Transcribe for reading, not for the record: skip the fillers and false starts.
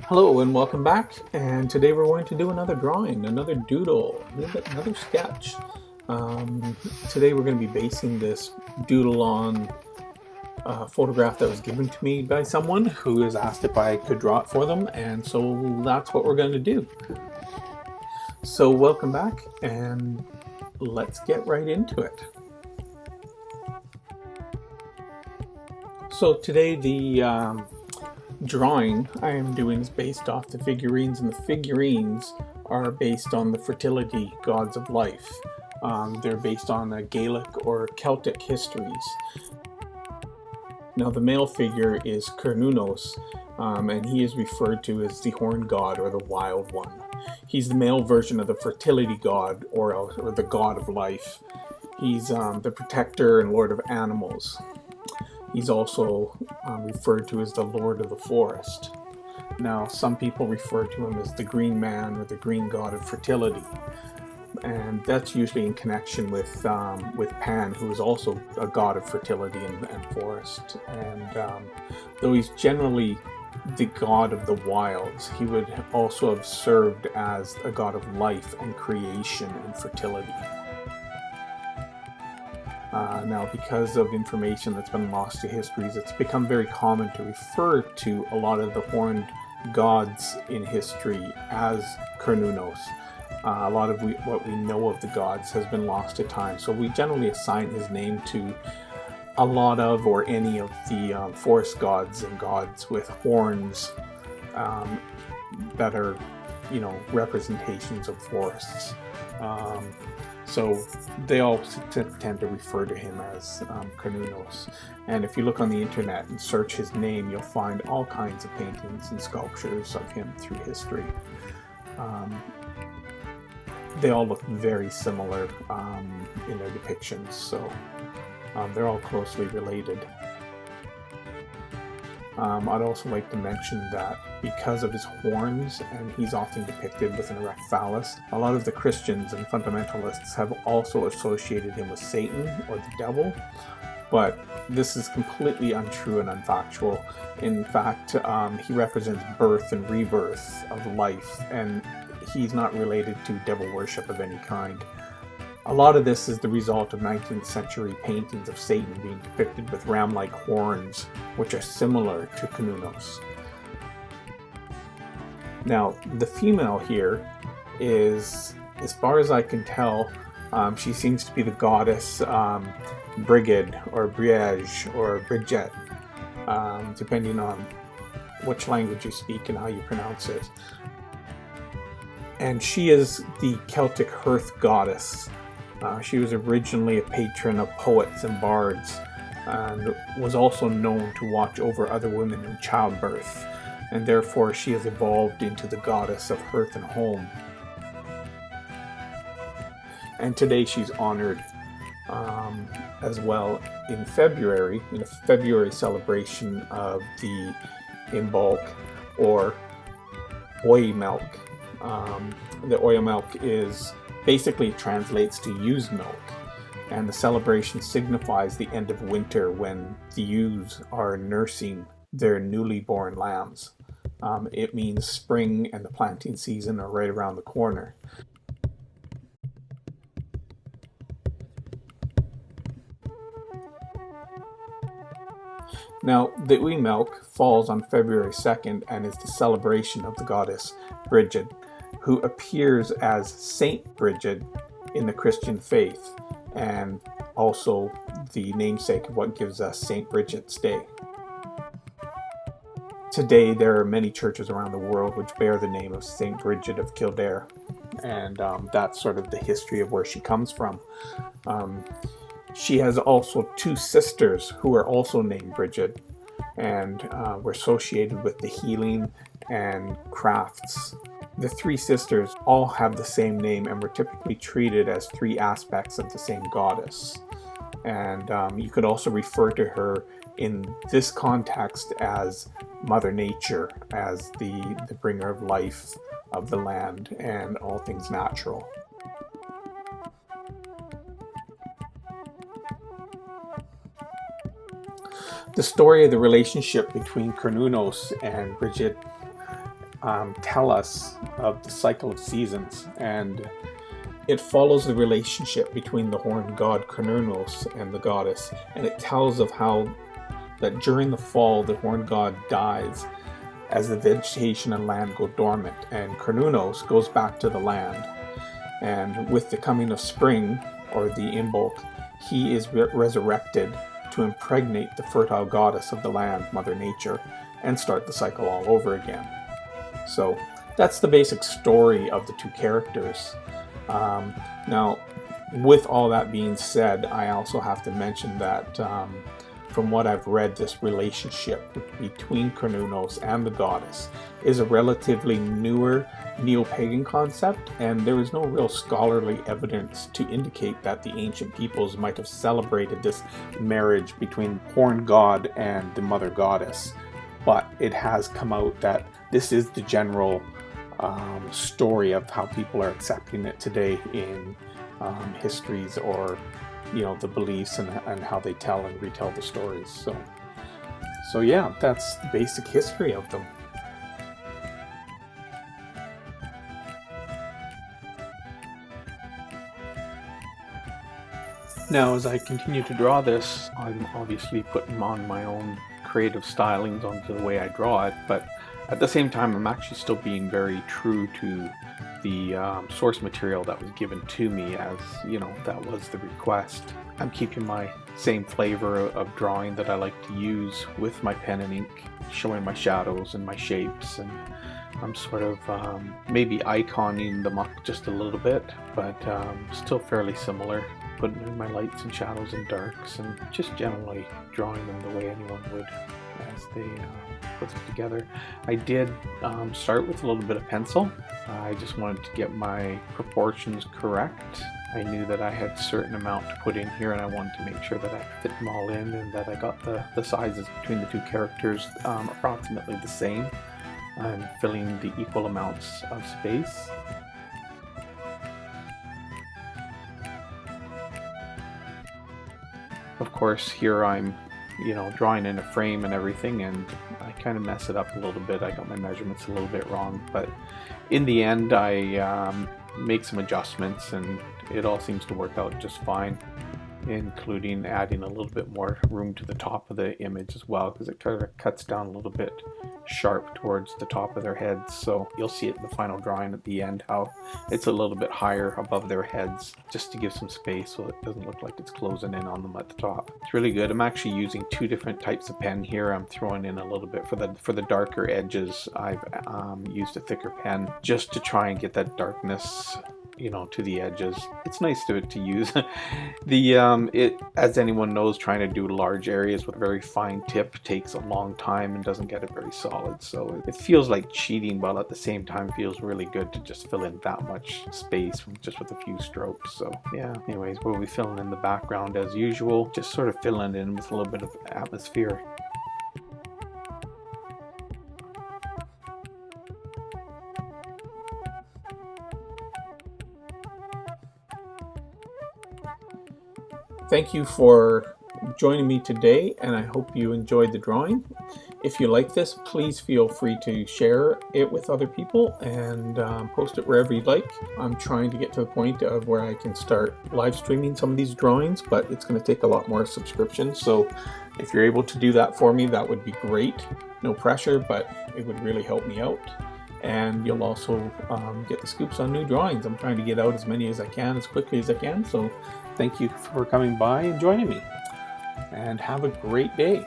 Hello and welcome back, and today we're going to do another drawing, another doodle, another sketch. Today we're going to be basing this doodle on a photograph that was given to me by someone who has asked if I could draw it for them, and so that's what we're going to do. So welcome back, and let's get right into it. So today the drawing I am doing is based off the figurines, and the figurines are based on the fertility gods of life. They're based on Gaelic or Celtic histories. Now the male figure is Cernunnos, and he is referred to as the horned god or the wild one. He's the male version of the fertility god or the god of life. He's the protector and lord of animals. He's also referred to as the Lord of the Forest. Now, some people refer to him as the Green Man or the Green God of Fertility, and that's usually in connection with Pan, who is also a god of fertility and forest. And though he's generally the god of the wilds, he would also have served as a god of life and creation and fertility. Now, because of information that's been lost to histories, it's become very common to refer to a lot of the horned gods in history as Cernunnos. A lot of what we know of the gods has been lost to time, so we generally assign his name to a lot of or any of the forest gods and gods with horns that are, representations of forests. So they all tend to refer to him as Cernunnos. And if you look on the internet and search his name, you'll find all kinds of paintings and sculptures of him through history. They all look very similar in their depictions, so they're all closely related. I'd also like to mention that because of his horns, and he's often depicted with an erect phallus, a lot of the Christians and fundamentalists have also associated him with Satan or the devil, but this is completely untrue and unfactual. In fact, he represents birth and rebirth of life, and he's not related to devil worship of any kind. A lot of this is the result of 19th century paintings of Satan being depicted with ram-like horns, which are similar to Cernunnos. Now, the female here is, as far as I can tell, she seems to be the goddess Brighid or Brighid or Brighid, depending on which language you speak and how you pronounce it. And she is the Celtic Hearth goddess. She was originally a patron of poets and bards, and was also known to watch over other women in childbirth, and therefore she has evolved into the goddess of hearth and home. And today she's honored as well in February, in a February celebration of the Imbolc or Oimelc. The Oimelc is basically translates to ewes milk, and the celebration signifies the end of winter when the ewes are nursing their newly born lambs. It means spring and the planting season are right around the corner. Now, the Oimelc falls on February 2nd and is the celebration of the goddess Brighid, who appears as Saint Brighid in the Christian faith, and also the namesake of what gives us Saint Brigid's Day. Today there are many churches around the world which bear the name of Saint Brighid of Kildare, and that's sort of the history of where she comes from. She has also two sisters who are also named Brighid, and were associated with the healing and crafts. The three sisters all have the same name and were typically treated as three aspects of the same goddess. And you could also refer to her in this context as Mother Nature, as the bringer of life, of the land, and all things natural. The story of the relationship between Cernunnos and Brighid tell us of the cycle of seasons, and it follows the relationship between the horned god Cernunnos and the goddess, and it tells of how that during the fall the horned god dies as the vegetation and land go dormant, and Cernunnos goes back to the land. And with the coming of spring, or the Imbolc, he is resurrected to impregnate the fertile goddess of the land, Mother Nature, and start the cycle all over again. So that's the basic story of the two characters. Now, with all that being said, I also have to mention that from what I've read, this relationship between Cernunnos and the goddess is a relatively newer neo-pagan concept, and there is no real scholarly evidence to indicate that the ancient peoples might have celebrated this marriage between the horned god and the mother goddess. But it has come out that this is the general story of how people are accepting it today in histories, or the beliefs and how they tell and retell the stories. So yeah, that's the basic history of them. Now, as I continue to draw this, I'm obviously putting on my own creative stylings onto the way I draw it, but at the same time I'm actually still being very true to the source material that was given to me, as that was the request. I'm keeping my same flavor of drawing that I like to use with my pen and ink, showing my shadows and my shapes, and I'm sort of maybe iconing them up just a little bit, but still fairly similar, putting in my lights and shadows and darks, and just generally drawing them the way anyone would as they put it together. I did start with a little bit of pencil. I just wanted to get my proportions correct. I knew that I had a certain amount to put in here, and I wanted to make sure that I fit them all in, and that I got the sizes between the two characters approximately the same. I'm filling the equal amounts of space. Of course, here I'm drawing in a frame and everything, and I kind of mess it up a little bit. I got my measurements a little bit wrong, but in the end I make some adjustments, and it all seems to work out just fine, including adding a little bit more room to the top of the image as well, because it kind of cuts down a little bit sharp towards the top of their heads. So you'll see it in the final drawing at the end, how it's a little bit higher above their heads, just to give some space so it doesn't look like it's closing in on them at the top. It's really good. I'm actually using two different types of pen here. I'm throwing in a little bit for the darker edges. I've used a thicker pen just to try and get that darkness to the edges. It's nice to use it, as anyone knows, trying to do large areas with a very fine tip takes a long time and doesn't get it very solid, so it feels like cheating, but at the same time feels really good to just fill in that much space just with a few strokes. So yeah, anyways, we'll be filling in the background as usual, just sort of filling it in with a little bit of atmosphere. Thank you for joining me today, and I hope you enjoyed the drawing. If you like this, please feel free to share it with other people and post it wherever you'd like. I'm trying to get to the point of where I can start live streaming some of these drawings, but it's going to take a lot more subscriptions. So if you're able to do that for me, that would be great. No pressure, but it would really help me out. And you'll also get the scoops on new drawings. I'm trying to get out as many as I can, as quickly as I can. So thank you for coming by and joining me. And have a great day.